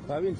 भाविन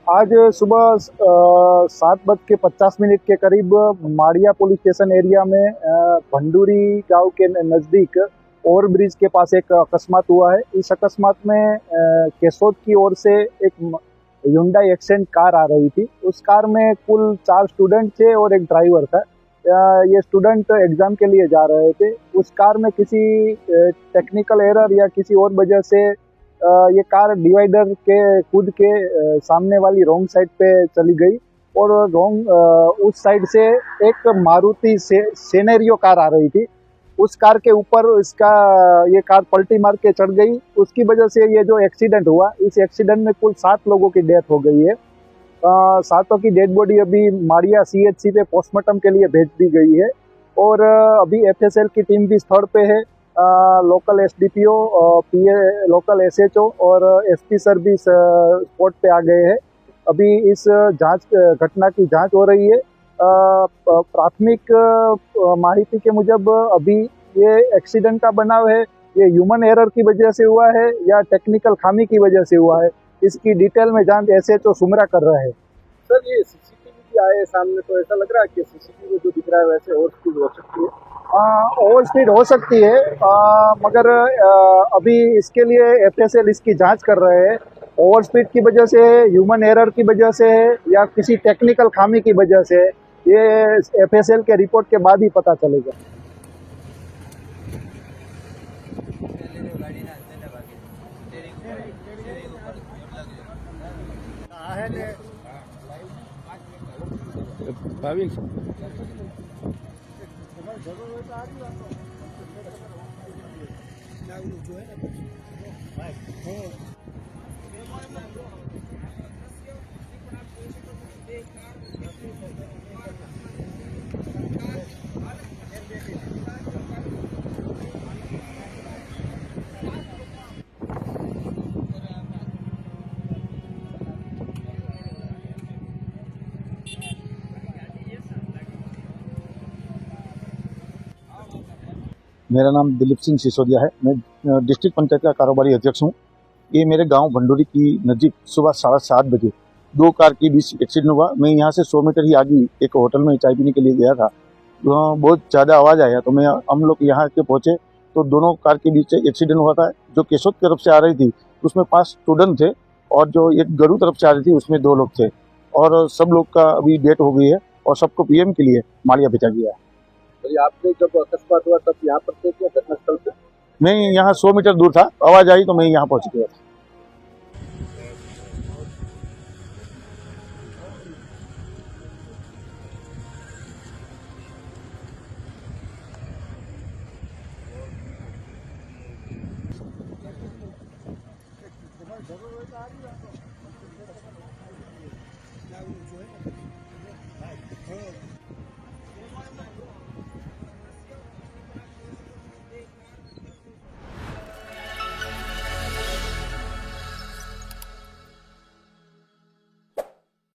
आज सुबह 7:50 के करीब माड़िया पुलिस स्टेशन एरिया में भंडूरी गांव के नज़दीक ओवर ब्रिज के पास एक अकस्मात हुआ है। इस अकस्मात में केशोद की ओर से एक Hyundai एक्सेंट कार आ रही थी। उस कार में कुल 4 स्टूडेंट थे और एक ड्राइवर था। ये स्टूडेंट एग्जाम के लिए जा रहे थे। उस कार में किसी टेक्निकल एरर या किसी और वजह से ये कार डिवाइडर के कूद के सामने वाली रॉन्ग साइड पे चली गई और उस साइड से एक मारुति सेनेरियो कार आ रही थी। उस कार के ऊपर ये कार पलटी मार के चढ़ गई। उसकी वजह से ये जो एक्सीडेंट हुआ, इस एक्सीडेंट में कुल 7 लोगों की डेथ हो गई है। 7 की डेड बॉडी अभी माड़िया CHC पे पोस्टमार्टम के लिए भेज दी गई है और अभी FSL की टीम भी स्थल पे है। Local SDPO, PA, local SHO और SP सर भी स्पॉट पे आ गए हैं। अभी इस घटना की जांच हो रही है। प्राथमिक माहिती के मुजब अभी ये एक्सीडेंट का बनाव है, ये ह्यूमन एरर की वजह से हुआ है या टेक्निकल खामी की वजह से हुआ है, इसकी डिटेल में जांच SHO सुमरा कर रहा है। सर, ये CCTV भी आए सामने, तो ऐसा लग रहा है कि CCTV जो दिख रहा है वैसे और स्पीड हो सकती है। ओवर स्पीड हो सकती है, मगर अभी इसके लिए FSL इसकी जांच कर रहे हैं। ओवर स्पीड की वजह से, ह्यूमन एरर की वजह से या किसी टेक्निकल खामी की वजह से, ये FSL के रिपोर्ट के बाद ही पता चलेगा। भाविन मेरा नाम दिलीप सिंह सिसोदिया है। मैं डिस्ट्रिक्ट पंचायत का कारोबारी अध्यक्ष हूँ। ये मेरे गांव भंडूरी की नज़दीक सुबह 7:30 बजे 2 कार के बीच एक्सीडेंट हुआ। मैं यहाँ से 100 मीटर ही आगे एक होटल में चाय पीने के लिए गया था। बहुत ज़्यादा आवाज़ आया तो हम लोग यहाँ के पहुँचे तो दोनों कार के बीच एक्सीडेंट हुआ था। जो केशोद की तरफ से आ रही थी उसमें 5 स्टूडेंट थे और जो एक गरू तरफ से आ रही थी उसमें 2 लोग थे और सब लोग का अभी डेथ हो गई है और सबको PM के लिए माड़िया भेजा गया है। आपने जब अकस्मात हुआ तब यहाँ पर थे क्या घटनास्थल पे? मैं यहाँ 100 मीटर दूर था, आवाज़ आई तो मैं यहाँ पहुँच गया था। जरूर